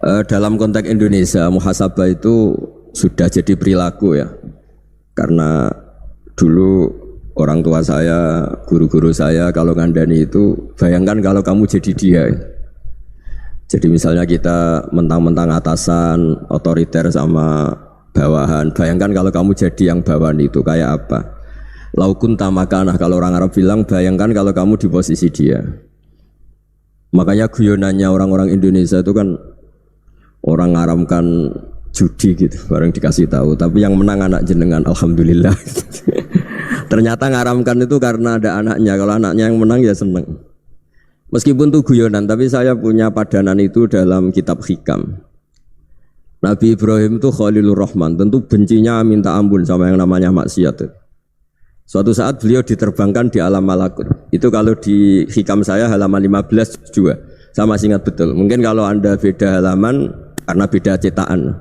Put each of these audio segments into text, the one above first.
Dalam konteks Indonesia, muhasabah itu sudah jadi perilaku ya. Karena dulu orang tua saya, guru-guru saya kalau ngandani itu, bayangkan kalau kamu jadi dia. Jadi misalnya kita mentang-mentang atasan, otoriter sama bawahan, bayangkan kalau kamu jadi yang bawahan itu kayak apa? Laukun tamakanah, kalau orang Arab bilang, bayangkan kalau kamu di posisi dia. Makanya guyonannya orang-orang Indonesia itu kan orang ngaramkan judi gitu, bareng dikasih tahu. Tapi yang menang anak jenengan, alhamdulillah. Ternyata ngaramkan itu karena ada anaknya. Kalau anaknya yang menang ya seneng. Meskipun itu guyonan, tapi saya punya padanan itu dalam kitab Hikam. Nabi Ibrahim itu Khalilur Rahman, tentu bencinya minta ampun sama yang namanya maksiat. Suatu saat beliau diterbangkan di alam malakut. Itu kalau di Hikam saya halaman 15 juga. Saya masih ingat betul. Mungkin kalau Anda beda halaman karena beda cetakan.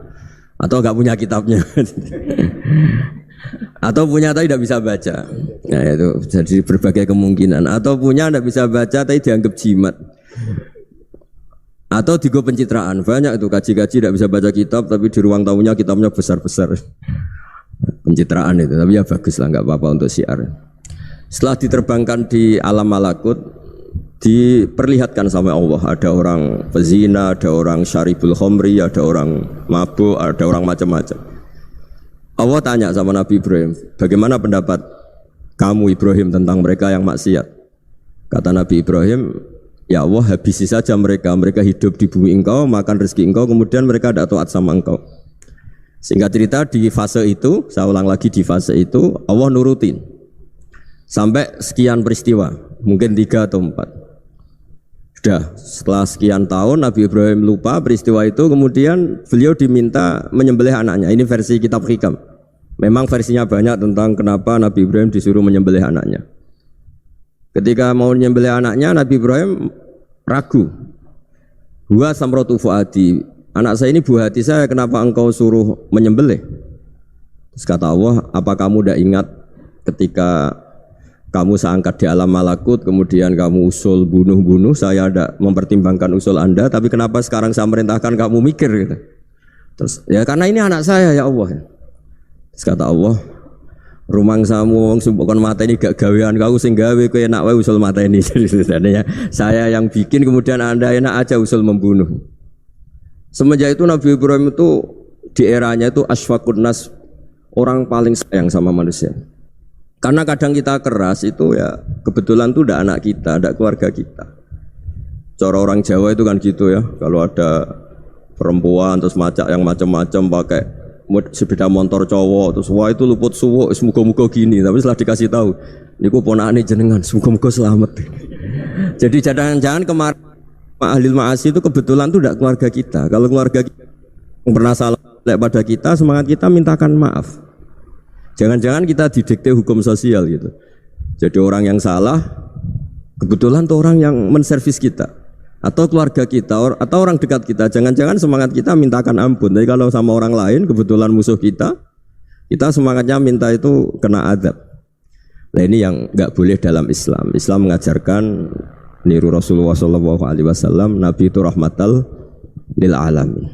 Atau enggak punya kitabnya. Atau punya tapi tidak bisa baca. Nah itu jadi berbagai kemungkinan. Atau punya tidak bisa baca tapi dianggap jimat. Atau digo pencitraan. Banyak itu kaji-kaji tidak bisa baca kitab tapi di ruang tamunya kitabnya besar-besar. Pencitraan itu, tapi ya bagus lah, nggak apa-apa untuk syiar. Setelah diterbangkan di alam malakut, diperlihatkan sama Allah, ada orang pezina, ada orang syaribul khomri, ada orang mabuk, ada orang macam-macam. Allah tanya sama Nabi Ibrahim, bagaimana pendapat kamu Ibrahim tentang mereka yang maksiat? Kata Nabi Ibrahim, ya Allah habisi saja mereka, mereka hidup di bumi engkau, makan rezeki engkau, kemudian mereka tidak taat sama engkau. Singkat cerita di fase itu, saya ulang lagi di fase itu, Allah nurutin sampai sekian peristiwa, mungkin 3 atau 4. Sudah setelah sekian tahun Nabi Ibrahim lupa peristiwa itu, kemudian beliau diminta menyembelih anaknya. Ini versi kitab Hikam. Memang versinya banyak tentang kenapa Nabi Ibrahim disuruh menyembelih anaknya. Ketika mau menyembelih anaknya, Nabi Ibrahim ragu. Huwa samratu fuadi. Anak saya ini buah hati saya, kenapa engkau suruh menyembelih? Terus kata Allah, apa kamu tidak ingat ketika kamu saya angkat di alam malakut, kemudian kamu usul bunuh-bunuh, saya tidak mempertimbangkan usul Anda, tapi kenapa sekarang saya merintahkan kamu mikir? Gitu. Terus ya karena ini anak saya ya Allah. Terus kata Allah, rumang samu wong sumpukon mata ini gak gawean kau sing gawe kowe enak wae usul mata ini. Jadi saya yang bikin, kemudian Anda enak aja usul membunuh. Semenjak itu Nabi Ibrahim itu di eranya itu asfaqun nas, orang paling sayang sama manusia. Karena kadang kita keras itu ya kebetulan itu tidak anak kita, tidak keluarga kita. Cara orang Jawa itu kan gitu ya. Kalau ada perempuan terus macak yang macam-macam pakai sepeda motor cowok terus wah itu luput suwo, semoga-moga gini. Tapi setelah dikasih tahu, niku ponakane jenengan, semoga-moga selamat. Jadi jangan-jangan kemarin Ahlil ma'asi itu kebetulan itu tidak keluarga kita. Kalau keluarga kita yang pernah salah pada kita, semangat kita mintakan maaf. Jangan-jangan kita didikte hukum sosial gitu. Jadi orang yang salah kebetulan itu orang yang menservis kita, atau keluarga kita, atau orang dekat kita. Jangan-jangan semangat kita mintakan ampun. Tapi kalau sama orang lain kebetulan musuh kita semangatnya minta itu kena adab. Nah ini yang nggak boleh dalam Islam. Islam mengajarkan niru Rasulullah SAW, Nabi itu rahmatal lil alamin.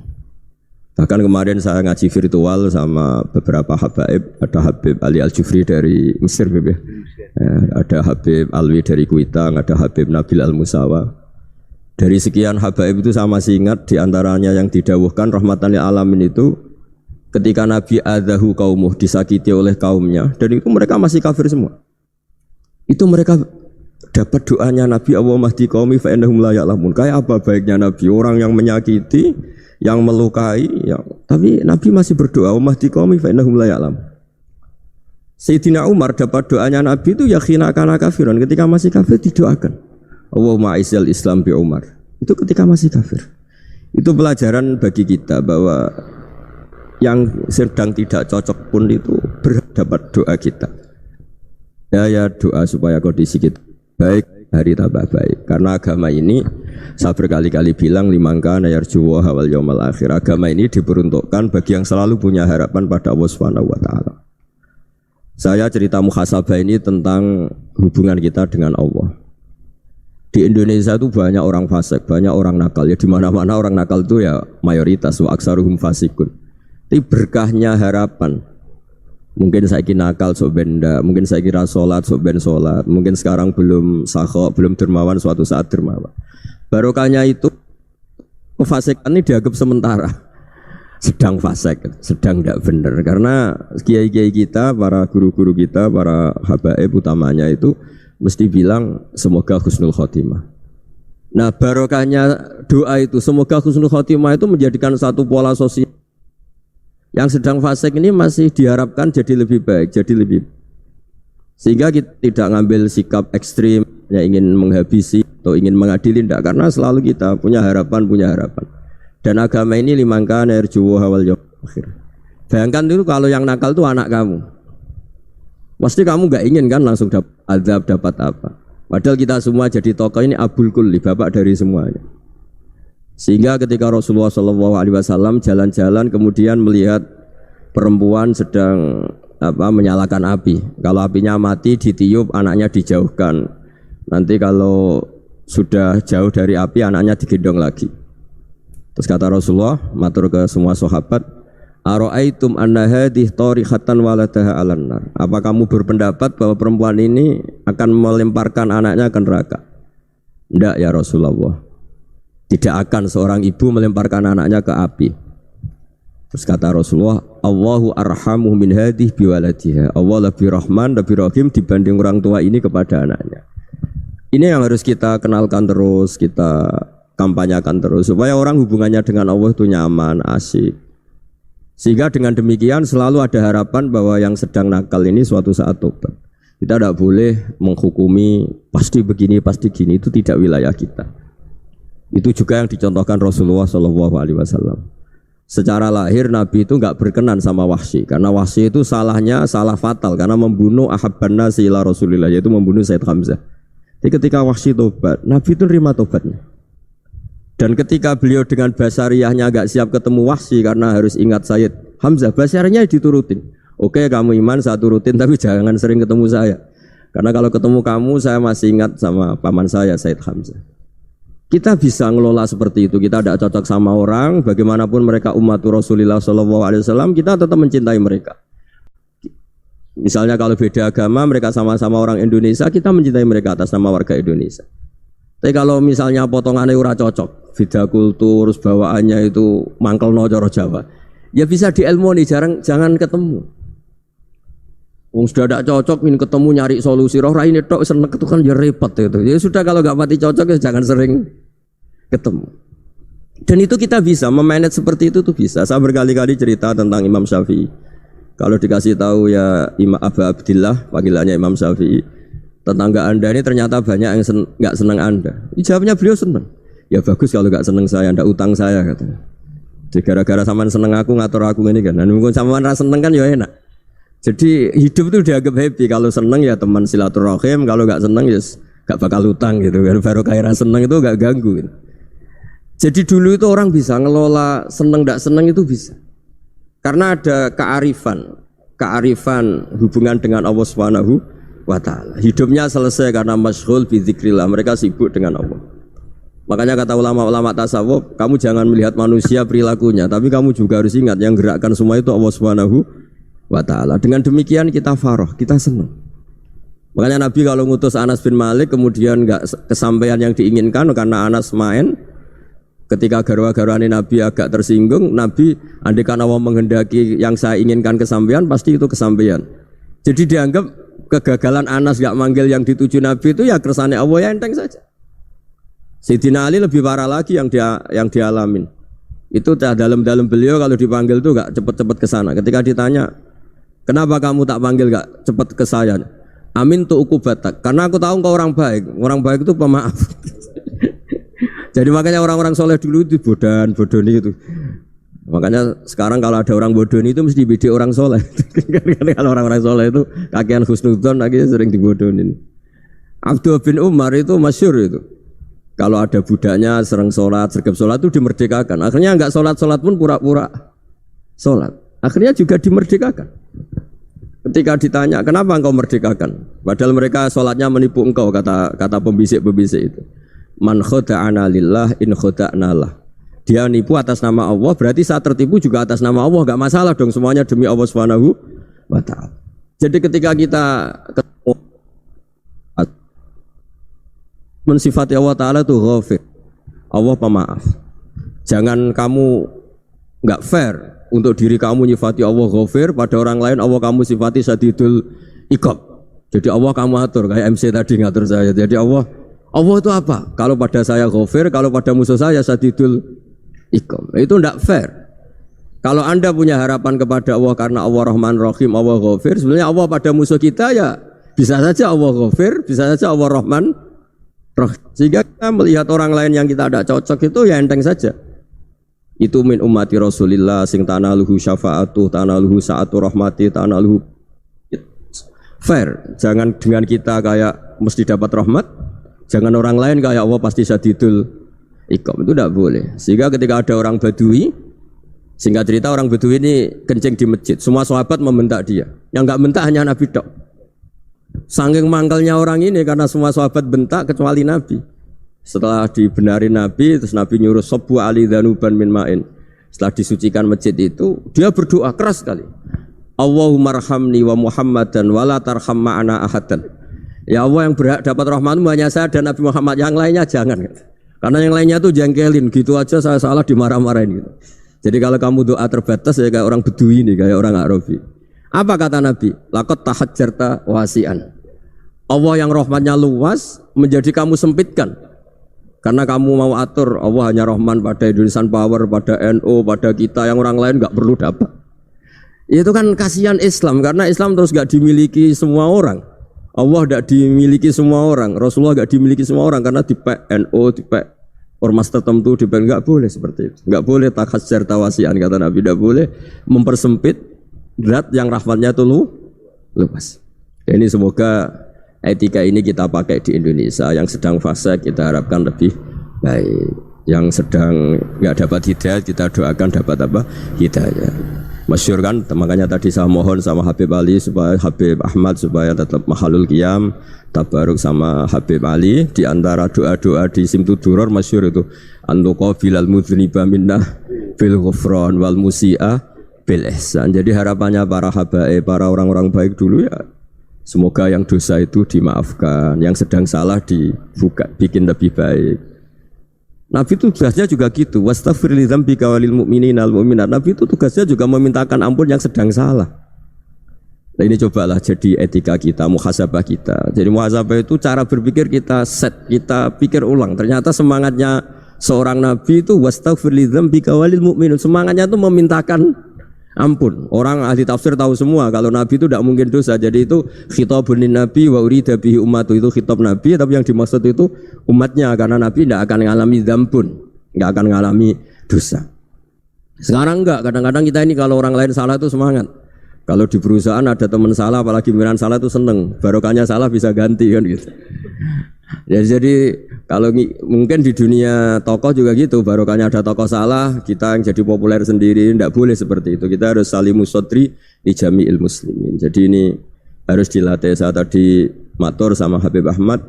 Bahkan kemarin saya ngaji virtual sama beberapa habaib, ada Habib Ali Al-Jufri dari Mesir, ya. Ada Habib Alwi dari Kuitang, ada Habib Nabil Al-Musawa. Dari sekian habaib itu saya masih ingat diantaranya yang didawuhkan rahmatan lil alamin itu ketika Nabi adzahu qaumuh, disakiti oleh kaumnya, dan itu mereka masih kafir semua. Itu mereka dapat doanya Nabi, Allah mahdi qaumi fa innahum la ya'lamun. Kayak apa baiknya Nabi, orang yang menyakiti, yang melukai, tapi Nabi masih berdoa, Allah mahdi qaumi fa innahum la ya'lamun. Sayyidina Umar dapat doanya Nabi itu yakhina kana kafiran, ketika masih kafir didoakan. Allahumma aizzal Islam bi Umar. Itu ketika masih kafir. Itu pelajaran bagi kita bahwa yang sedang tidak cocok pun itu berdapat doa kita. Ya doa supaya kondisi kita baik, hari tambah baik. Karena agama ini saya berkali-kali bilang limangka nayarjuwa wal yaumal akhir. Agama ini diperuntukkan bagi yang selalu punya harapan pada Allah Subhanahu wa taala. Saya cerita muhasabah ini tentang hubungan kita dengan Allah. Di Indonesia itu banyak orang fasik, banyak orang nakal. Ya di mana-mana orang nakal itu ya mayoritas, wa aksaruhum fasikun. Tapi berkahnya harapan. Mungkin saya kira nakal sok benda, mungkin saya kira sholat sok ben sholat, mungkin sekarang belum sakho, belum dermawan, suatu saat dermawan. Barokahnya itu kefasikan ini dianggap sementara, sedang fasik, sedang tidak benar. Karena kiai-kiai kita, para guru-guru kita, para habaib utamanya itu mesti bilang semoga husnul khotimah. Nah barokahnya doa itu semoga husnul khotimah itu menjadikan satu pola sosial. Yang sedang fasik ini masih diharapkan jadi lebih baik, jadi lebih. Sehingga kita tidak ngambil sikap ekstrim, ya ingin menghabisi atau ingin mengadili, tidak. Karena selalu kita punya harapan, Dan agama ini limangkan erjuwa hawal akhir. Bayangkan itu kalau yang nakal itu anak kamu. Pasti kamu nggak ingin kan langsung dapat azab, dapat apa. Padahal kita semua jadi tokoh ini abul kulli, bapak dari semuanya. Sehingga ketika Rasulullah SAW jalan-jalan kemudian melihat perempuan sedang menyalakan api. Kalau apinya mati ditiup, anaknya dijauhkan. Nanti kalau sudah jauh dari api, anaknya digendong lagi. Terus kata Rasulullah, matur ke semua sahabat, Aro'aitum anna hadih tarikhatan waladaha alan nar. Apa kamu berpendapat bahwa perempuan ini akan melemparkan anaknya ke neraka? Tidak ya Rasulullah. Tidak akan seorang ibu melemparkan anaknya ke api. Terus kata Rasulullah, Allahu arhamu min hadih biwaladiha. Allah lebih rahman, lebih rahim dibanding orang tua ini kepada anaknya. Ini yang harus kita kenalkan terus, kita kampanyakan terus supaya orang hubungannya dengan Allah itu nyaman, asik. Sehingga dengan demikian selalu ada harapan bahwa yang sedang nakal ini suatu saat tobat. Kita tidak boleh menghukumi pasti begini, pasti gini, itu tidak wilayah kita. Itu juga yang dicontohkan Rasulullah SAW. Secara lahir Nabi itu nggak berkenan sama Wahsy, karena Wahsy itu salahnya salah fatal karena membunuh ahabban nasi ila Rasulillah, yaitu membunuh Sayyid Hamzah. Jadi ketika Wahsy tobat, Nabi itu terima tobatnya. Dan ketika beliau dengan basariyahnya agak siap ketemu Wahsy karena harus ingat Sayyid Hamzah, basariyahnya diturutin. Oke kamu iman, saya turutin, tapi jangan sering ketemu saya. Karena kalau ketemu kamu, saya masih ingat sama paman saya, Sayyid Hamzah. Kita bisa ngelola seperti itu. Kita tidak cocok sama orang, bagaimanapun mereka umat Rasulullah SAW, kita tetap mencintai mereka. Misalnya kalau beda agama, mereka sama-sama orang Indonesia, kita mencintai mereka atas nama warga Indonesia. Tapi kalau misalnya potongannya ora cocok, beda kultur, bawaannya itu mangkelno cara Jawa, ya bisa diilmoni, jangan ketemu. Wong sudah tidak cocok, ingin ketemu nyari solusi. Roh ini tok seneng itu kan ya repot itu. Ya sudah kalau nggak mati cocok ya jangan sering ketemu. Dan itu kita bisa memanage seperti itu tuh bisa. Saya berkali-kali cerita tentang Imam Syafi'i. Kalau dikasih tahu ya Imam Abu Abdillah, panggilannya Imam Syafi'i, tetangga anda ini ternyata banyak yang nggak senang anda. Jawabnya beliau senang. Ya bagus kalau nggak senang saya, anda utang saya katanya. Jadi gara-gara saman seneng aku ngatur aku ini kan. Dan mungkin saman rasa seneng kan ya enak. Jadi hidup itu dianggap happy. Kalau seneng ya teman silaturahim, kalau nggak seneng ya nggak bakal utang gitu. Baru kaya seneng itu nggak ganggu. Gitu. Jadi dulu itu orang bisa ngelola seneng nggak seneng itu bisa. Karena ada kearifan hubungan dengan Allah Subhanahu wa ta'ala. Hidupnya selesai karena masyghul bi dzikrillah, mereka sibuk dengan Allah. Makanya kata ulama-ulama tasawuf, kamu jangan melihat manusia perilakunya, tapi kamu juga harus ingat yang gerakkan semua itu Allah Subhanahu wa ta'ala. Dengan demikian kita farah, kita senang. Makanya Nabi kalau ngutus Anas bin Malik kemudian enggak kesampaian yang diinginkan karena Anas main, ketika garwa-garwani Nabi agak tersinggung, Nabi andaikan Allah menghendaki yang saya inginkan kesampaian, pasti itu kesampaian. Jadi dianggap kegagalan Anas gak manggil yang dituju Nabi itu ya kersane Allah, ya enteng saja. Sayyidina Ali lebih parah lagi yang dialamin. Itu dalam beliau kalau dipanggil itu gak cepet-cepet ke sana. Ketika ditanya, kenapa kamu tak panggil gak cepet ke saya? Amin tu ukubatak. Karena aku tahu engkau orang baik. Orang baik itu pemaaf. Jadi makanya orang-orang soleh dulu itu bodoni itu. Makanya sekarang kalau ada orang bodoni itu mesti beda orang soleh. Kalau orang-orang soleh itu kakean husnudzon akhirnya sering dibodonin. Abdullah bin Umar itu masyhur itu. Kalau ada budaknya sering sholat, sergap sholat itu dimerdekakan. Akhirnya enggak sholat pun pura-pura sholat. Akhirnya juga dimerdekakan. Ketika ditanya, kenapa engkau merdekakan? Padahal mereka sholatnya menipu engkau, kata pembisik-pembisik itu. Man khoda'ana lillah in khoda'na lah. Dia nipu atas nama Allah, berarti saat tertipu juga atas nama Allah, enggak masalah dong, semuanya demi Allah Subhanahu wa ta'ala. Jadi ketika kita ketemu mensifati Allah Ta'ala itu ghafir, Allah pemaaf. Jangan kamu enggak fair untuk diri kamu nyifati Allah ghafir, pada orang lain Allah kamu sifati syadidul iqab. Jadi Allah kamu atur, kayak MC tadi ngatur saya. Jadi Allah itu apa? Kalau pada saya ghafir, kalau pada musuh saya syadidul iqab. Itu tidak fair. Kalau Anda punya harapan kepada Allah karena Allah Rahman Rahim, Allah ghafir, sebenarnya Allah pada musuh kita ya bisa saja Allah ghafir, bisa saja Allah Rahman Rahim. Sehingga kita melihat orang lain yang kita tidak cocok itu ya enteng saja. Itu min ummati Rasulillah sing tanaluhu syafa'atuh, tanaluhu sa'atu rahmati, tanaluhu fair. Jangan dengan kita kayak mesti dapat rahmat, jangan orang lain kayak Allah pasti syadidul iqab. Itu tidak boleh. Sehingga ketika ada orang Badui, singkat cerita orang Badui ini kencing di masjid, semua sahabat membentak dia. Yang enggak bentak hanya Nabi tok. Saking mangkalnya orang ini karena semua sahabat bentak kecuali Nabi. Setelah dibenari Nabi, terus Nabi nyuruh sabbu ali dhanuban min ma'in. Setelah disucikan masjid itu, dia berdoa keras sekali. Allahumma arhamni wa Muhammadan wa la tarham ma'ana ahadan. Ya Allah, yang berhak dapat rahmatmu hanya saya dan Nabi Muhammad, yang lainnya jangan. Karena yang lainnya tuh jengkelin, gitu aja saya salah dimarah-marahin gitu. Jadi kalau kamu doa terbatas ya kayak orang Bedui ini, kayak orang Arabi. Apa kata Nabi? Laqad tahajjarta wasi'an. Allah yang rahmatnya luas menjadi kamu sempitkan. Karena kamu mau atur Allah hanya Rahman pada Indonesian Power, pada NU, pada kita, yang orang lain nggak perlu dapat. Itu kan kasihan Islam, karena Islam terus gak dimiliki semua orang. Allah gak dimiliki semua orang, Rasulullah gak dimiliki semua orang, karena di NU, di ormas tertentu, di gak boleh seperti itu. Gak boleh takhasjar tawasian, kata Nabi, gak boleh mempersempit zat yang rahmatnya itu luas. Ini semoga etika ini kita pakai di Indonesia. Yang sedang fase kita harapkan lebih baik, yang sedang gak dapat hidayah kita doakan dapat apa? Hidayah. Masyhur kan, makanya tadi saya mohon sama Habib Ali supaya Habib Ahmad supaya tetap mahalul qiyam tabaruk sama Habib Ali. Di antara doa-doa di Simtuduror masyhur itu antuqabilal mudhniba minnah bil ghufran wal musi'a bil ihsan. Jadi harapannya para habaib, para orang-orang baik dulu ya, semoga yang dosa itu dimaafkan, yang sedang salah dibuka, bikin lebih baik. Nabi itu tugasnya juga gitu. Wastaghfir li dzambika walil mu'minina wal mu'minat. Nabi itu tugasnya juga memintakan ampun yang sedang salah. Nah ini cobalah jadi etika kita, muhasabah kita. Jadi muhasabah itu cara berpikir kita set, kita pikir ulang. Ternyata semangatnya seorang nabi itu wastaghfir li dzambika walil mu'minun. Semangatnya itu memintakan ampun. Orang ahli tafsir tahu semua kalau Nabi itu tidak mungkin dosa. Jadi itu khitabun Nabi wa urida bihi ummatu, itu khitab Nabi, tapi yang dimaksud itu umatnya, karena Nabi tidak akan mengalami dzambun, tidak akan mengalami dosa. Sekarang enggak, kadang-kadang kita ini kalau orang lain salah itu semangat. Kalau di perusahaan ada teman salah, apalagi pimpinan salah itu seneng, barokahnya salah bisa ganti kan gitu. Ya, jadi kalau mungkin di dunia tokoh juga gitu, barokahnya ada tokoh salah, kita yang jadi populer sendiri, tidak boleh seperti itu. Kita harus salimus sodri di jami'il muslimin. Jadi ini harus dilatih. Saya tadi matur sama Habib Ahmad,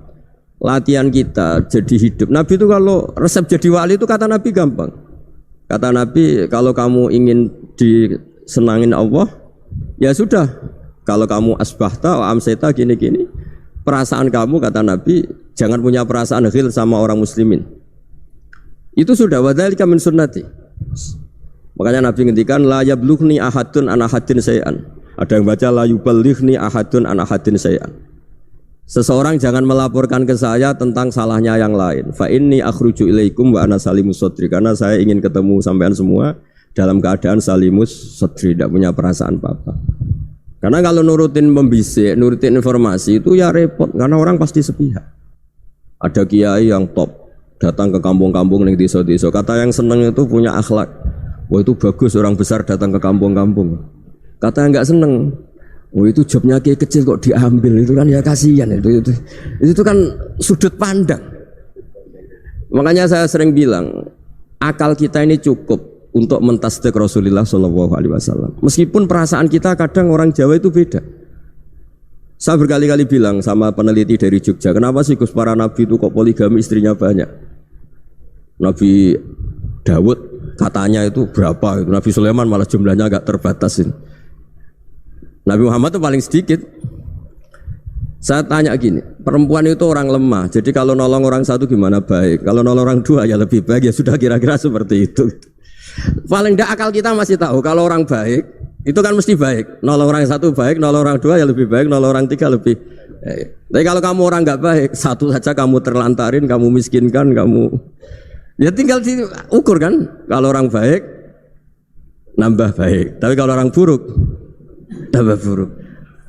latihan kita jadi hidup. Nabi itu kalau resep jadi wali itu kata Nabi gampang. Kata Nabi, kalau kamu ingin disenangin Allah, ya sudah. Kalau kamu asbahta wa amseta gini-gini, perasaan kamu, kata Nabi, jangan punya perasaan ghil sama orang muslimin. Itu sudah wadzalika min sunnati. Makanya Nabi ngendikan la yablughni ahadun an ahadin syai'an. Ada yang baca la yuballighni ahadun an ahadin syai'an. Seseorang jangan melaporkan ke saya tentang salahnya yang lain. Fa inni akhruju ilaikum wa ana salimus sodri. Karena saya ingin ketemu sampean semua dalam keadaan salimus sodri, tidak punya perasaan apa-apa. Karena kalau nurutin membisik, nurutin informasi itu ya repot, karena orang pasti sepihak. Ada kiai yang top datang ke kampung-kampung ning desa-desa. Kata yang seneng itu punya akhlak. Wah itu bagus orang besar datang ke kampung-kampung. Kata yang enggak seneng, oh itu jobnya kiai kecil kok diambil, itu kan ya kasihan itu kan sudut pandang. Makanya saya sering bilang, akal kita ini cukup untuk mentasdik Rasulullah SAW. Meskipun perasaan kita kadang orang Jawa itu beda. Saya berkali-kali bilang sama peneliti dari Jogja, kenapa sih Gus para nabi itu kok poligami istrinya banyak? Nabi Dawud katanya itu berapa? Nabi Sulaiman malah jumlahnya agak terbatasin. Nabi Muhammad itu paling sedikit. Saya tanya gini, perempuan itu orang lemah, jadi kalau nolong orang satu gimana baik? Kalau nolong orang dua ya lebih baik, ya sudah kira-kira seperti itu. Paling tidak akal kita masih tahu kalau orang baik itu kan mesti baik. Nolong orang satu baik, nolong orang dua ya lebih baik, nolong orang tiga lebih baik. Tapi kalau kamu orang nggak baik, satu saja kamu terlantarin, kamu miskinkan, kamu ya tinggal diukur kan. Kalau orang baik nambah baik, tapi kalau orang buruk tambah buruk.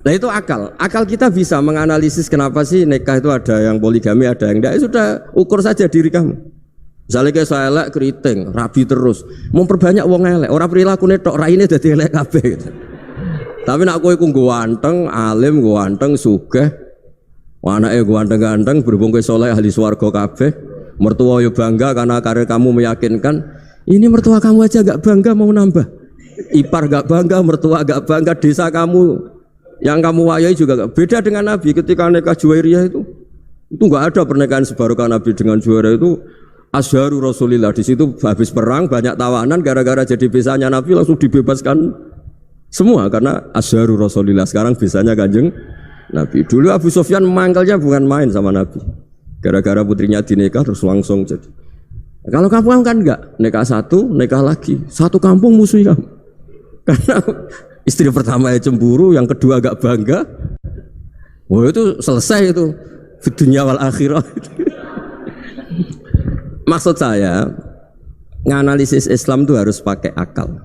Nah itu akal. Akal kita bisa menganalisis kenapa sih nikah itu ada yang poligami, ada yang enggak. Sudah ukur saja diri kamu. Misalnya kayak saya elek keriting, rabi terus, memperbanyak wong elek. Orang perilaku netok raine dadi elek kabeh gitu. Tapi nak kowe iku ganteng, alim, ganteng, sugih, anake ganteng-ganteng, berhubung kowe saleh ahli swarga kabeh, mertua yo bangga karena karir kamu meyakinkan. Ini mertua kamu aja enggak bangga mau nambah. Ipar enggak bangga, mertua enggak bangga, desa kamu yang kamu wayai juga gak beda dengan Nabi ketika nikah Juwairiyah itu nggak ada pernikahan sebarokah Nabi dengan Juwairiyah itu asharu Rasulillah. Di situ habis perang banyak tawanan gara-gara jadi besanya Nabi langsung dibebaskan semua karena asharu Rasulillah. Sekarang besanya Kanjeng Nabi. Dulu Abu Sufyan mangkalnya bukan main sama Nabi gara-gara putrinya dinikah terus langsung jadi. Kalau kamu kan enggak nikah satu nikah lagi satu kampung musuh kamu karena istri pertama ya cemburu, yang kedua agak bangga. Wah itu selesai itu dunia wal akhirah. Maksud saya nganalisis Islam itu harus pakai akal.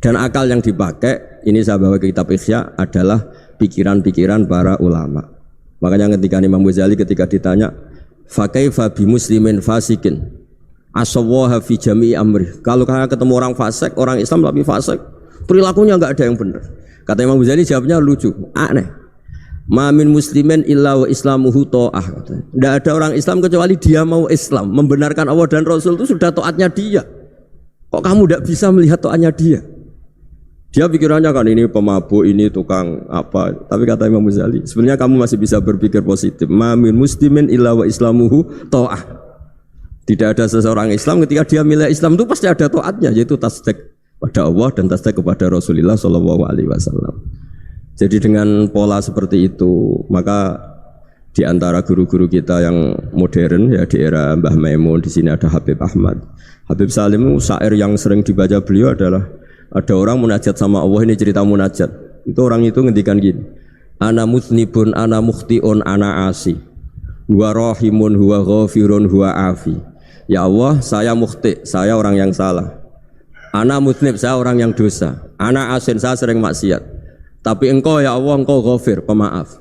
Dan akal yang dipakai ini saya bawa ke kitab Ihya adalah pikiran-pikiran para ulama. Makanya ketika Imam Ghazali ketika ditanya fa kaifa bi muslimin fasikin asawaha fi jami'i amri. Kalau kalian ketemu orang fasik, orang Islam tapi fasik, perilakunya enggak ada yang benar. Kata Imam Ghazali jawabnya lucu, aneh. Ma min muslimin illa wa islamuhu ta'ah. Tidak ada orang Islam kecuali dia mau Islam, membenarkan Allah dan Rasul itu sudah taatnya dia. Kok kamu tidak bisa melihat taatnya dia? Dia pikirannya kan ini pemabuk, ini tukang apa. Tapi kata Imam Ghazali, sebenarnya kamu masih bisa berpikir positif. Ma min muslimin illa wa islamuhu ta'ah. Tidak ada seseorang Islam ketika dia milih Islam itu pasti ada taatnya, yaitu tasdik pada Allah dan tasdik kepada Rasulullah SAW. Jadi dengan pola seperti itu, maka di antara guru-guru kita yang modern ya di era Mbah Maimun, di sini ada Habib Ahmad, Habib Salim, syair yang sering dibaca beliau adalah ada orang munajat sama Allah. Ini cerita munajat. Itu orang itu ngendikan gini, ana musnibun, ana mukhtiun, ana asi, huwa rahimun, huwa ghafirun, huwa afi. Ya Allah, saya mukhti, saya orang yang salah. Ana musnib, saya orang yang dosa. Ana asin, saya sering maksiat. Tapi engkau ya Allah, engkau ghafir, pemaaf.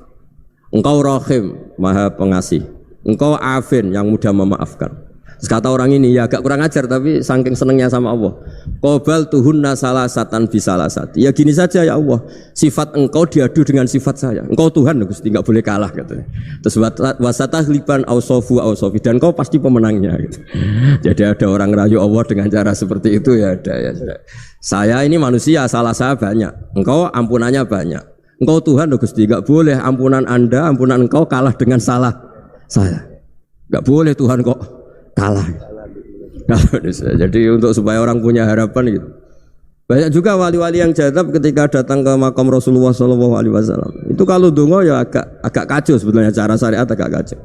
Engkau rahim, maha pengasih. Engkau afin, yang mudah memaafkan. Terus kata orang ini, ya agak kurang ajar tapi saking senengnya sama Allah. Qobal tuhunna salasatan bisalasati. Ya gini saja ya Allah, sifat engkau diadu dengan sifat saya. Engkau Tuhan, Gusti, enggak boleh kalah katanya. Terus wasatahliban ausofu ausofi, dan engkau pasti pemenangnya gitu. Jadi ada orang rayu Allah dengan cara seperti itu ya ada ya. Saya ini manusia, salah saya banyak. Engkau ampunannya banyak. Engkau Tuhan, Gusti, enggak boleh ampunan Anda, ampunan engkau kalah dengan salah saya. Enggak boleh Tuhan kok kalah. Jadi untuk supaya orang punya harapan gitu. Banyak juga wali-wali yang jadab ketika datang ke makam Rasulullah SAW. Itu kalau dongo ya agak kacau sebetulnya, cara syariat agak kacau.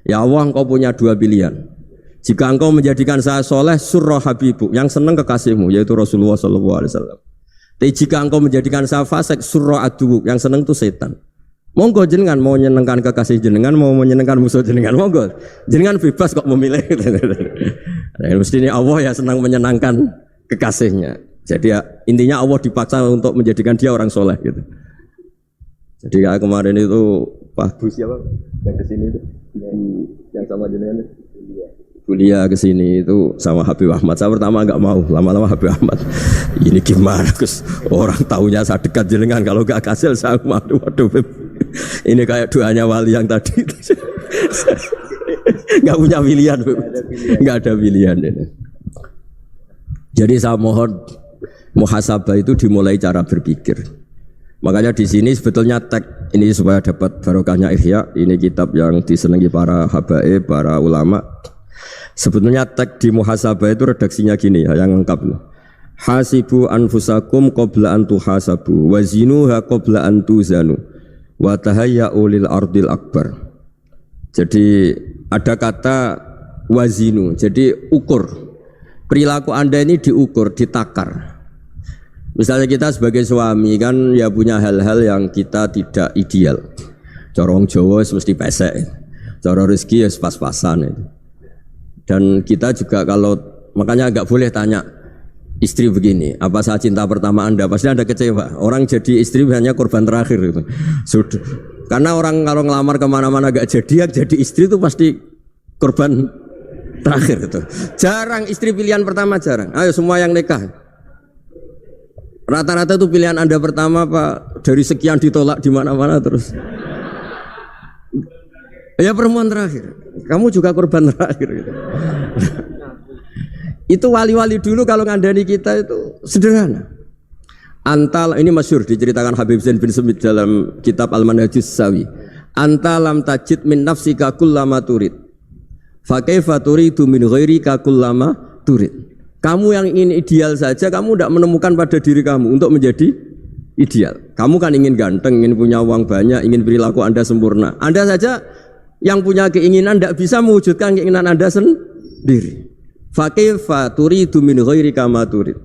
Ya Allah, engkau punya dua pilihan. Jika engkau menjadikan saya soleh, surah habibu, yang senang kekasihmu, yaitu Rasulullah SAW. Tapi jika engkau menjadikan saya fasik, surah adubu, yang senang itu setan. Monggo jenengan mau menyenangkan kekasih jenengan, mau menyenangkan musuh jenengan, monggo. Jenengan bebas kok memilih. Nah, mestinya Allah ya senang menyenangkan kekasihnya. Jadi ya, intinya Allah dipaksa untuk menjadikan dia orang soleh gitu. Jadi kayak kemarin itu Pak Bu siapa yang kesini itu, yang sama jenengan kuliah kesini itu sama Habib Ahmad. Saya pertama enggak mau, lama-lama Habib Ahmad ini gimana Gus, orang tahunya saya dekat jenengan, kalau enggak kasil saya waduh ini kayak doanya wali yang tadi. Enggak punya pilihan, enggak ada pilihan ini. Jadi saya mohon muhasabah itu dimulai cara berpikir. Makanya di sini sebetulnya tag ini supaya dapat barokahnya Ihya. Ini kitab yang disenangi para habaib, para ulama. Sebetulnya tag di muhasabah itu redaksinya gini ya, yang lengkap. Hasibu anfusakum qabla an tuhasabu wa zinuha qabla an tuzanu wa tahayya'u lil ardil akbar. Jadi ada kata wazinu, jadi ukur. Perilaku Anda ini diukur, ditakar. Misalnya kita sebagai suami kan ya punya hal-hal yang kita tidak ideal. Corong Jawa mesti pesek, cara rezeki ya pas-pasan. Dan kita juga kalau makanya agak boleh tanya istri begini, apa saat cinta pertama Anda? Pasti Anda kecewa. Orang jadi istri hanya korban terakhir gitu. Sudah. Karena orang kalau ngelamar kemana-mana gak jadi istri itu pasti korban terakhir gitu. Jarang istri pilihan pertama, jarang. Ayo semua yang nikah. Rata-rata itu pilihan Anda pertama Pak, dari sekian ditolak di mana-mana terus. Ya perempuan terakhir. Kamu juga korban terakhir gitu. Itu wali-wali dulu kalau ngandani kita itu sederhana. Antal ini masyhur diceritakan Habib Zain bin Semit dalam kitab Al-Manhajus Sawi. Anta lam tajid min nafsika kullama turid. Fa kaifa turidu min ghairika kullama turid. Kamu yang ingin ideal saja kamu tidak menemukan pada diri kamu untuk menjadi ideal. Kamu kan ingin ganteng, ingin punya uang banyak, ingin perilaku Anda sempurna. Anda saja yang punya keinginan tidak bisa mewujudkan keinginan Anda sendiri. Fa kaifa turidu min ghairika ma turid.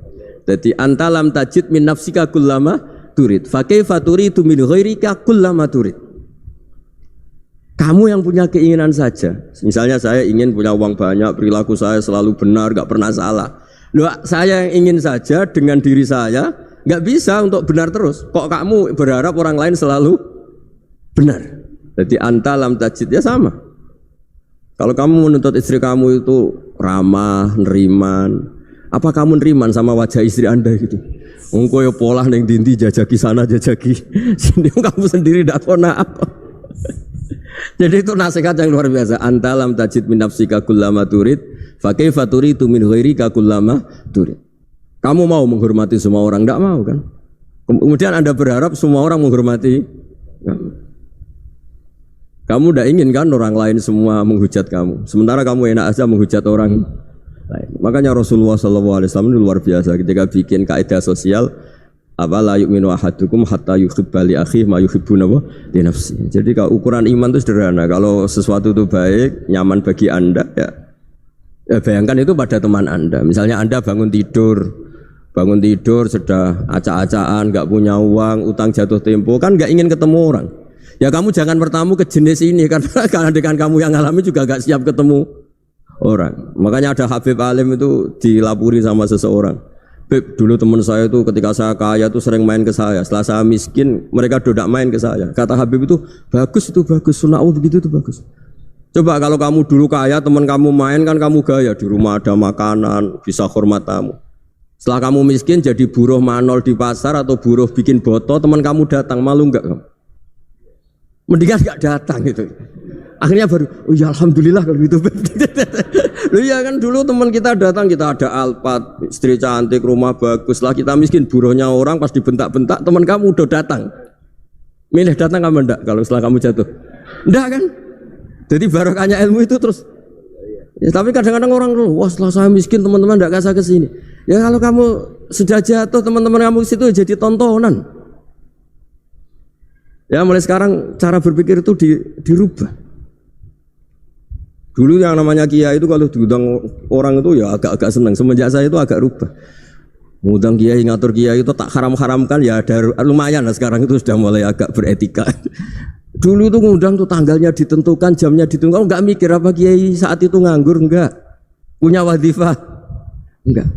Jadi anta lam tajid min nafsika kullama turid. Fa kaifa turidu min ghairika kullama turid. Kamu yang punya keinginan saja. Misalnya saya ingin punya uang banyak, perilaku saya selalu benar, enggak pernah salah. Loh, saya yang ingin saja dengan diri saya enggak bisa untuk benar terus. Kok kamu berharap orang lain selalu benar? Jadi anta lam tajid ya sama. Kalau kamu menuntut istri kamu itu ramah, neriman, apa kamu neriman sama wajah istri Anda gitu? Engko ya pola ning dindi jajaki sana jajaki sini kamu sendiri ndak kona apa. Jadi itu nasihat yang luar biasa. Anta lam tajid min nafsika kullama turid, fa kaifa turidu min ghairika kullama turid. Kamu mau menghormati semua orang, ndak mau kan? Kemudian Anda berharap semua orang menghormati kamu tidak ingin kan orang lain semua menghujat kamu. Sementara kamu enak aja menghujat orang lain. Makanya Rasulullah SAW ini luar biasa ketika bikin kaidah sosial. Apa la yu'minu ahadukum hatta yuhibba li akhihi ma yuhibbu li nafsihi. Jadi kalau ukuran iman itu sederhana. Kalau sesuatu itu baik, nyaman bagi Anda ya bayangkan itu pada teman Anda. Misalnya Anda bangun tidur sudah acak-acakan, enggak punya uang, utang jatuh tempo, kan enggak ingin ketemu orang. Ya kamu jangan bertamu ke jenis ini karena dengan kamu yang alami juga gak siap ketemu orang. Makanya ada Habib Alim itu dilapuri sama seseorang. Beb, dulu teman saya itu ketika saya kaya itu sering main ke saya. Setelah saya miskin mereka tidak main ke saya. Kata Habib itu bagus, sunnah begitu itu bagus. Coba kalau kamu dulu kaya teman kamu main kan kamu gaya. Di rumah ada makanan, bisa hormat tamu. Setelah kamu miskin jadi buruh manol di pasar atau buruh bikin botol, teman kamu datang, malu enggak kamu? Mendingan gak datang gitu. Akhirnya baru, oh ya alhamdulillah kalau gitu. Loh ya kan dulu teman kita datang, kita ada Alphard, istri cantik, rumah bagus. Lah kita miskin, buruhnya orang pas dibentak-bentak, teman kamu udah datang. Milih datang kamu enggak kalau setelah kamu jatuh? Enggak kan? Jadi barokahnya ilmu itu terus. Ya, tapi kadang-kadang orang wah setelah saya miskin teman-teman enggak kasih ke sini. Ya kalau kamu sudah jatuh teman-teman kamu situ jadi tontonan. Ya mulai sekarang cara berpikir itu dirubah. Dulu yang namanya kiai itu kalau diundang orang itu ya agak-agak senang. Semenjak saya itu agak rubah. Mengundang kiai, ngatur kiai itu tak haram-haramkan ya ada lumayan lah sekarang itu sudah mulai agak beretika. Dulu itu ngundang tuh tanggalnya ditentukan, jamnya ditentukan. Enggak mikir apa kiai saat itu nganggur, enggak. Punya wadifah, enggak.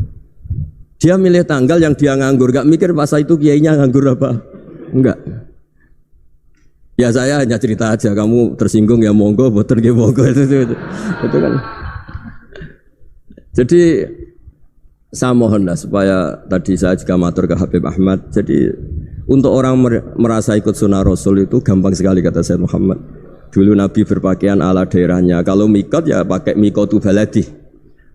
Dia milih tanggal yang dia nganggur, enggak mikir pas itu kiainya nganggur apa, enggak. Ya saya hanya cerita aja, kamu tersinggung ya monggo, boten nggih monggo itu kan. Jadi saya mohonlah supaya tadi saya juga matur ke Habib Ahmad. Jadi untuk orang merasa ikut sunnah Rasul itu gampang sekali kata Sayyid Muhammad. Dulu Nabi berpakaian ala daerahnya. Kalau mikot ya pakai mikotu baladi.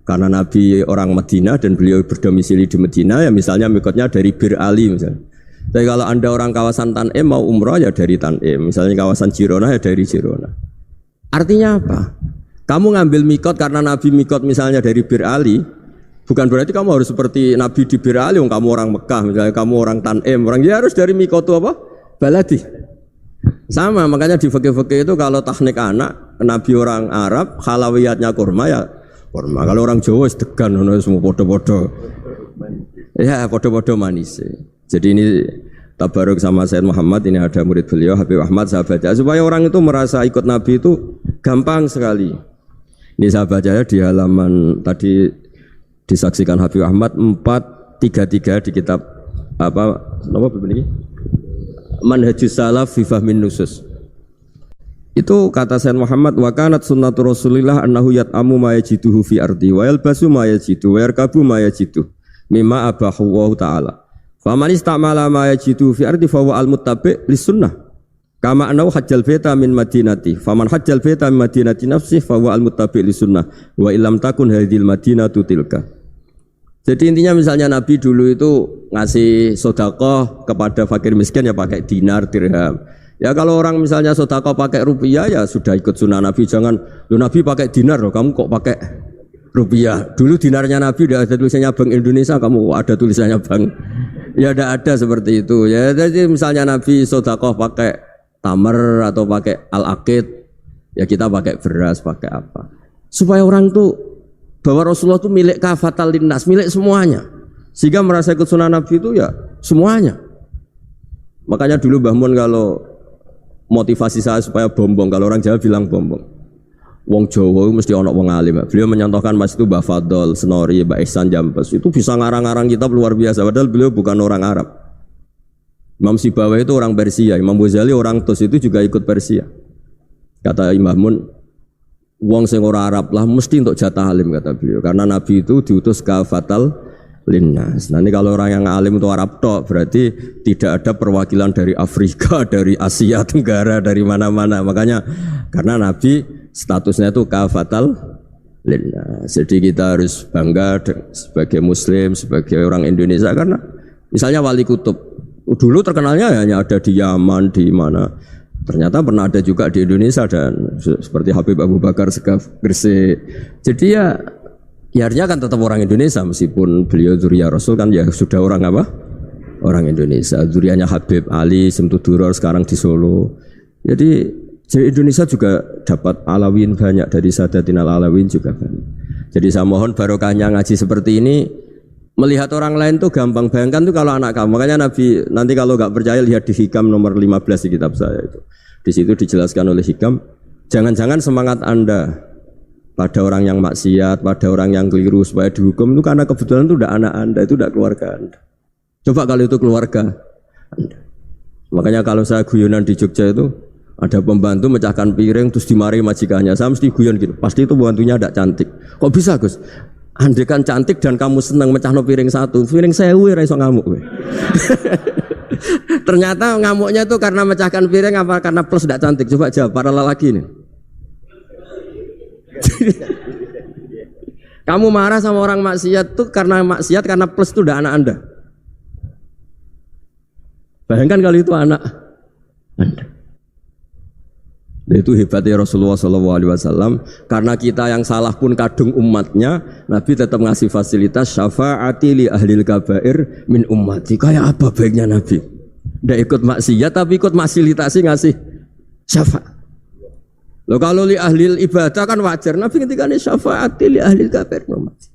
Karena Nabi orang Madinah dan beliau berdomisili di Madinah ya misalnya mikotnya dari Bir Ali misalnya. Tapi kalau Anda orang kawasan Tanim mau umroh ya dari Tanim, misalnya kawasan Jirona ya dari Jirona. Artinya apa? Kamu ngambil mikot karena Nabi mikot misalnya dari Bir Ali, bukan berarti kamu harus seperti Nabi di Bir Ali, kamu orang Mekah, misalnya kamu orang Tanim, orang dia harus dari mikot itu apa? Baladi. Sama, makanya di fikih-fikih itu kalau teknik anak, Nabi orang Arab, halawiyatnya kurma ya kurma. Kalau orang Jawa sedegan, semua podo-podo. Ya, podo-podo manis. Jadi ini tabaruk sama Sayyid Muhammad, ini ada murid beliau Habib Ahmad, saya baca supaya orang itu merasa ikut Nabi itu gampang sekali. Ini saya baca ya di halaman tadi disaksikan Habib Ahmad 433 di kitab apa ini? Manhajus Salaf fi Fahmin Nusus. Itu kata Sayyid Muhammad, wa kanat sunnatu Rasulillah annahu yat'amu ma yajiduhu fi ardi wa yalbasu ma yajidu wa yarkabu ma yajidu mimma abahu Allah ta'ala. Faman istamala ma yajidu fi ardi fa huwa al-muttabi' lis-sunnah. Kama annahu hajjal baita min madinati. Faman hajjal baita min madinati nafsihi fa huwa al-muttabi' lis-sunnah. Wa illam takun hadhil madinatu tilka. Jadi intinya misalnya Nabi dulu itu ngasih sedekah kepada fakir miskin ya pakai dinar, dirham. Ya kalau orang misalnya sedekah pakai rupiah ya sudah ikut sunnah Nabi. Jangan lu Nabi pakai dinar loh, kamu kok pakai rupiah. Dulu dinarnya Nabi udah ada tulisannya Bank Indonesia, kamu ada tulisannya Bank. Ya tidak ada seperti itu. Ya jadi misalnya Nabi sedekah pakai tamar atau pakai al-aqid, ya kita pakai beras, pakai apa? Supaya orang tuh bahwa Rasulullah itu milik kafatal linnas, milik semuanya. Sehingga merasa ikut sunnah Nabi itu ya semuanya. Makanya dulu Mbah Mun kalau motivasi saya supaya bombong, kalau orang Jawa bilang bombong. Wong Jawa mesti ono wong alim. Beliau menyontohkan Mas itu Mbah Fadol, Senori, Mbah Ihsan Jambes. Itu bisa ngarang-ngarang kitab luar biasa padahal beliau bukan orang Arab. Imam Sibawai itu orang Persia, Imam Ghazali orang Tus itu juga ikut Persia. Kata Imam Mun, wong sing ora Arab lah mesti untuk jatah alim kata beliau. Karena Nabi itu diutus kafatal linnas. Nah ini kalau orang yang alim itu Arab tok berarti tidak ada perwakilan dari Afrika, dari Asia Tenggara, dari mana-mana. Makanya karena Nabi statusnya itu kafatal linnas. Jadi kita harus bangga sebagai Muslim, sebagai orang Indonesia karena misalnya Wali Kutub dulu terkenalnya hanya ada di Yaman, di mana. Ternyata pernah ada juga di Indonesia dan seperti Habib Abu Bakar Segaf Gresik. Jadi ya artinya kan tetap orang Indonesia meskipun beliau zuriyah Rasul kan ya sudah orang apa? Orang Indonesia. Zuriyahnya Habib Ali Simtuduror sekarang di Solo. Jadi Indonesia juga dapat alawin banyak dari Sadatinal Alawin juga banyak. Jadi saya mohon barokahnya ngaji seperti ini. Melihat orang lain tuh gampang, bayangkan tuh kalau anak kamu. Makanya Nabi nanti kalau nggak percaya lihat di Hikam nomor 15 di kitab saya itu. Di situ dijelaskan oleh Hikam, jangan-jangan semangat Anda pada orang yang maksiat, pada orang yang keliru supaya dihukum itu karena kebetulan itu udah anak Anda, itu udah keluarga Anda. Coba kalau itu keluarga Anda. Makanya kalau saya guyonan di Jogja itu ada pembantu mecahkan piring terus dimarahi majikannya, saya mesti guyon gitu. Pasti itu pembantunya tidak cantik. Kok bisa Gus? Andai kan cantik dan kamu senang mecahno piring satu, piring 1000 ora iso ngamuk kowe. Ternyata ngamuknya itu karena mecahkan piring apa karena plus tidak cantik? Coba jawab para lelaki ini. Kamu marah sama orang maksiat tuh karena maksiat karena plus itu udah anak Anda. Bayangkan kalau itu anak Anda. Itu hebatnya Rasulullah SAW. Karena kita yang salah pun kadung umatnya, Nabi tetap ngasih fasilitas syafaati li ahlil kabair min ummati. Kayak apa baiknya Nabi? Tidak ikut maksiat tapi ikut fasilitasi ngasih syafaat. Loh kalau li ahlil ibadah kan wajar. Nabi ketika ini syafaati li ahlil kabair min ummati.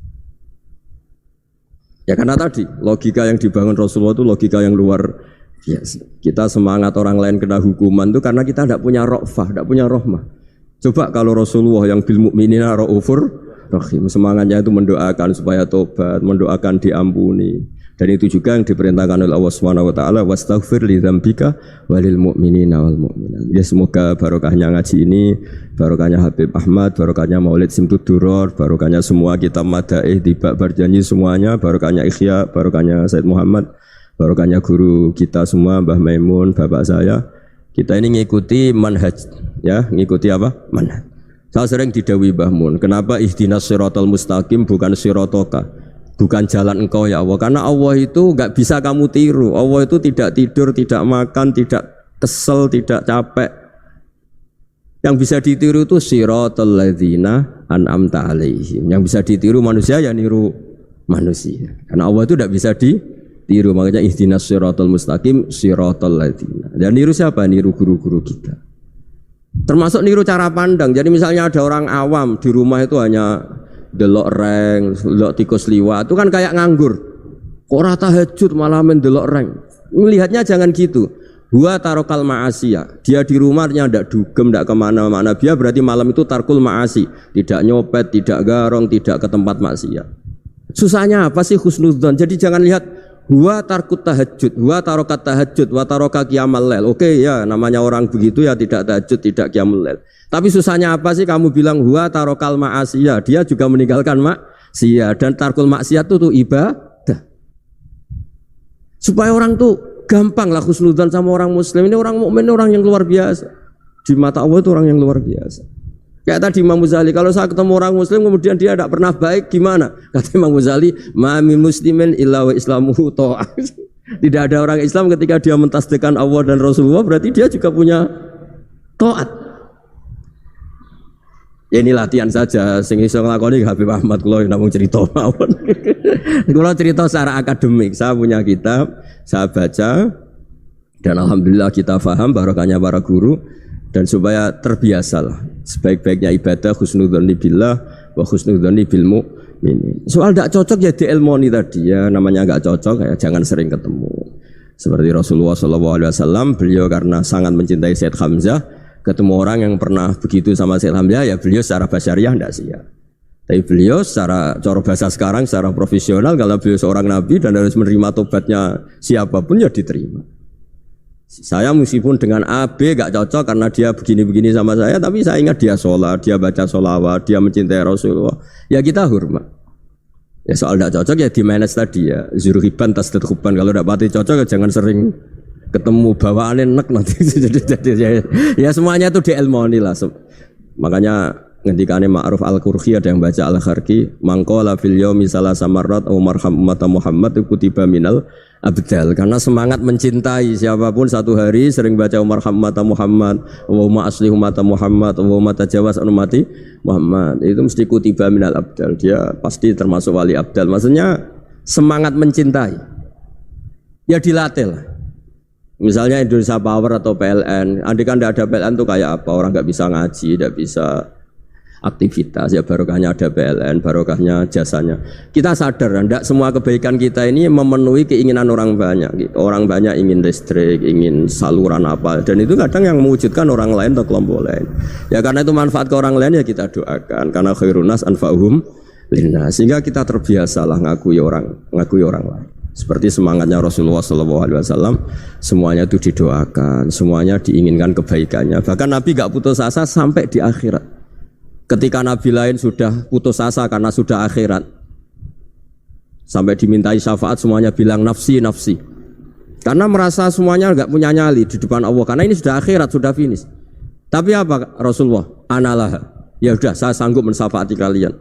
Ya karena tadi logika yang dibangun Rasulullah itu logika yang luar. Yes. Kita semangat orang lain kena hukuman itu karena kita tidak punya ra'fah, tidak punya rahmah. Coba kalau Rasulullah yang bil mukminina raufur rahim, semangatnya itu mendoakan supaya tobat, mendoakan diampuni. Dan itu juga yang diperintahkan oleh Allah Subhanahu wa taala, wastaghfir li dzambika walil mu'minina wal mu'minat. Ya semoga barokahnya ngaji ini, barokahnya Habib Ahmad, barokahnya Maulid Simtuduror, barokahnya semua kitab madaih tiba berjanji semuanya, barokahnya Ikhya, barokahnya Said Muhammad, barokahnya guru kita semua, Mbah Maimun, bapak saya. Kita ini ngikuti manhaj, ya, ngikuti apa? Manhaj. Saya sering didhawuhi Mbah Mun, kenapa ihdinas siratal mustaqim bukan siratoka? bukan jalan engkau ya Allah. Karena Allah itu enggak bisa kamu tiru. Allah itu tidak tidur, tidak makan, tidak kesel, tidak capek. Yang bisa ditiru itu siratal ladzina an'amta alaihim. Yang bisa ditiru manusia ya niru manusia. Karena Allah itu tidak bisa ditiru. Makanya ihdinas siratal mustaqim siratal ladzina. Dan niru siapa? Niru guru-guru kita. Termasuk niru cara pandang. Jadi misalnya ada orang awam di rumah itu hanya delok reng, delok tikus liwat, itu kan kayak nganggur. Kok ora tahajud malah main delok reng. Melihatnya jangan gitu. Huwa tarokal ma'asiyah. Dia di rumahnya ndak dugem, ndak kemana-mana. Dia berarti malam itu tarkul ma'asi. Tidak nyopet, tidak garong, tidak ke tempat maksiat. Susahnya apa sih husnudzon? Jadi jangan lihat huwa tarkut tahajud, huwa tarokat tahajud, wa taroka qiyamul lail. Oke ya, namanya orang begitu ya tidak tahajud, tidak qiyamul lail. Tapi susahnya apa sih kamu bilang huwa tarokal ma'asiyah? Dia juga meninggalkan maksiat, dan tarkul maksiat itu tuh ibadah. Supaya orang tuh gampang lah husnudzon sama orang muslim. Ini orang mukmin, orang yang luar biasa. Di mata Allah itu orang yang luar biasa. Kayak tadi Imam Ghazali, kalau saya ketemu orang muslim kemudian dia tidak pernah baik, gimana? Kata Imam Ghazali, ma min muslimin illa wa islamuhu ta'ah. Tidak ada orang Islam ketika dia mentasdikkan Allah dan Rasulullah, berarti dia juga punya taat. Ya ini latihan saja, sing iso nglakoni Habib Ahmad kula namung cerita mawon. Kula cerita secara akademik, saya punya kitab, saya baca dan alhamdulillah kita paham barokahnya para guru dan supaya terbiasalah sebaik-baiknya ibadah husnudzon billah wa husnudzon bil mu'minin. Soal tidak cocok ya diilmoni tadi ya, namanya enggak cocok ya jangan sering ketemu. Seperti Rasulullah SAW, beliau karena sangat mencintai Sayyid Hamzah, ketemu orang yang pernah begitu sama Sayyid Hamzah, ya beliau secara basyariah tidak siap. Tapi beliau secara cara bahasa sekarang, secara profesional, kalau beliau seorang nabi dan harus menerima tobatnya siapapun ya diterima. Saya meskipun dengan A, B gak cocok karena dia begini-begini sama saya, tapi saya ingat dia sholat, dia baca sholawat, dia mencintai Rasulullah, ya kita hormat. Ya soal gak cocok ya di manage tadi ya, zuruhiban tasdid huban, kalau gak pati cocok ya jangan sering ketemu, bawaannya enak nanti. Ya semuanya itu diilmoni lah. Makanya ngendikane Ma'ruf Al-Qurhi ada yang baca Al-Kharqi, mangqala fil yaumi salasa marrat aw marham ummata Muhammad kutiba minal abdal. Karena semangat mencintai siapapun satu hari sering baca marham ummata Muhammad, wa asli ummata Muhammad, wa tajawaz an ummati Muhammad, itu mesti kutiba minal abdal. Dia pasti termasuk wali abdal. Maksudnya semangat mencintai ya dilatih lah. Misalnya Indonesia Power atau PLN, andai kan tidak ada PLN itu kayak apa? Orang nggak bisa ngaji, tidak bisa aktivitas, ya barokahnya ada PLN, barokahnya jasanya. Kita sadar, tidak semua kebaikan kita ini memenuhi keinginan orang banyak. Orang banyak ingin listrik, ingin saluran apa, dan itu kadang yang mewujudkan orang lain atau kelompok lain. Ya karena itu manfaat ke orang lain ya kita doakan. Karena khairunas anfa'uhum linnas, sehingga kita terbiasalah ngakui orang lain. Seperti semangatnya Rasulullah SAW, semuanya itu didoakan, semuanya diinginkan kebaikannya. Bahkan Nabi gak putus asa sampai di akhirat. Ketika Nabi lain sudah putus asa karena sudah akhirat, sampai dimintai syafaat semuanya bilang nafsi, nafsi. Karena merasa semuanya gak punya nyali di depan Allah. Karena ini sudah akhirat, sudah finish. Tapi apa Rasulullah? Analah. Ya sudah, saya sanggup mensyafaati kalian.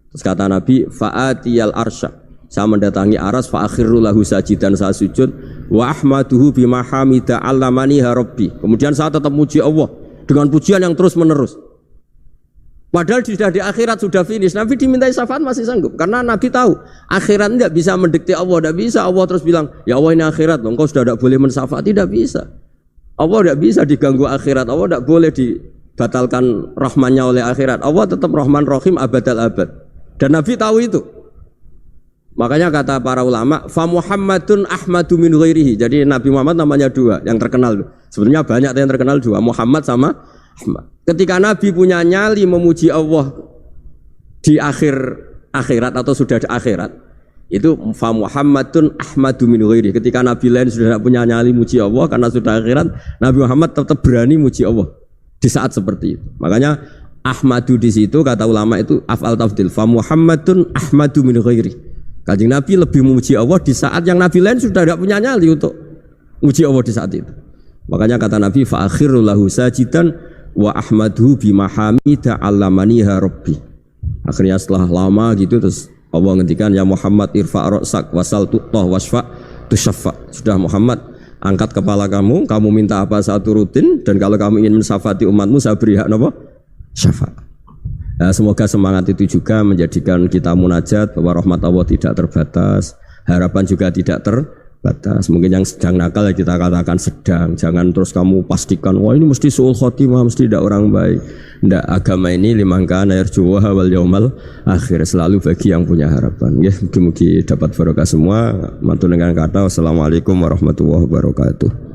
Terus kata Nabi, fa'atiyal arsya. Saya mendatangi aras fa'akhiru lahu sajidan, saya sujud wa ahmaduhu bima hamida 'allamani rabbi. Kemudian saya tetap muji Allah dengan pujian yang terus menerus. Padahal sudah di akhirat, sudah finish. Nabi dimintai syafaat masih sanggup karena Nabi tahu akhirat tidak bisa mendikte Allah, tidak bisa Allah terus bilang, "Ya Allah ini akhirat, engkau sudah tidak boleh mensyafaat." Tidak bisa. Allah tidak bisa diganggu akhirat. Allah tidak boleh dibatalkan rahmannya oleh akhirat. Allah tetap Rahman Rahim abadal abad. Dan Nabi tahu itu. Makanya kata para ulama, fa Muhammadun ahmadu min ghairihi. Jadi Nabi Muhammad namanya dua, yang terkenal. Sebenarnya banyak yang terkenal dua, Muhammad sama Ahmad. Ketika Nabi punya nyali memuji Allah di akhirat atau sudah di akhirat, itu fa Muhammadun ahmadu min ghairihi. Ketika Nabi lain sudah tidak punya nyali muji Allah karena sudah akhirat, Nabi Muhammad tetap berani muji Allah di saat seperti itu. Makanya Ahmadu di situ kata ulama itu af'al tafdil, fa Muhammadun ahmadu min ghairihi. Kanjeng Nabi lebih memuji Allah di saat yang Nabi lain sudah tidak punya nyali untuk memuji Allah di saat itu. Makanya kata Nabi fa akhiru lahu sajidan wa ahmadhu bima hamida 'allamani rabbi. Akhirnya setelah lama gitu terus Allah ngendikan ya Muhammad irfa' ra'sak wasal tu'tah wasfa' tusyaffa. Sudah Muhammad, angkat kepala kamu minta apa saat turutin, dan kalau kamu ingin mensafati umatmu saya beri hak napa? Syafa'. Nah, semoga semangat itu juga menjadikan kita munajat bahwa rahmat Allah tidak terbatas, harapan juga tidak terbatas. Mungkin yang sedang nakal ya kita katakan sedang, jangan terus kamu pastikan wah ini mesti suul khotimah, mesti tidak orang baik. Tidak, agama ini liman kana yarju wal yaumal akhir, selalu bagi yang punya harapan. Ya, mugi-mugi dapat barokah semua. Mantu dengan kata wassalamualaikum warahmatullahi wabarakatuh.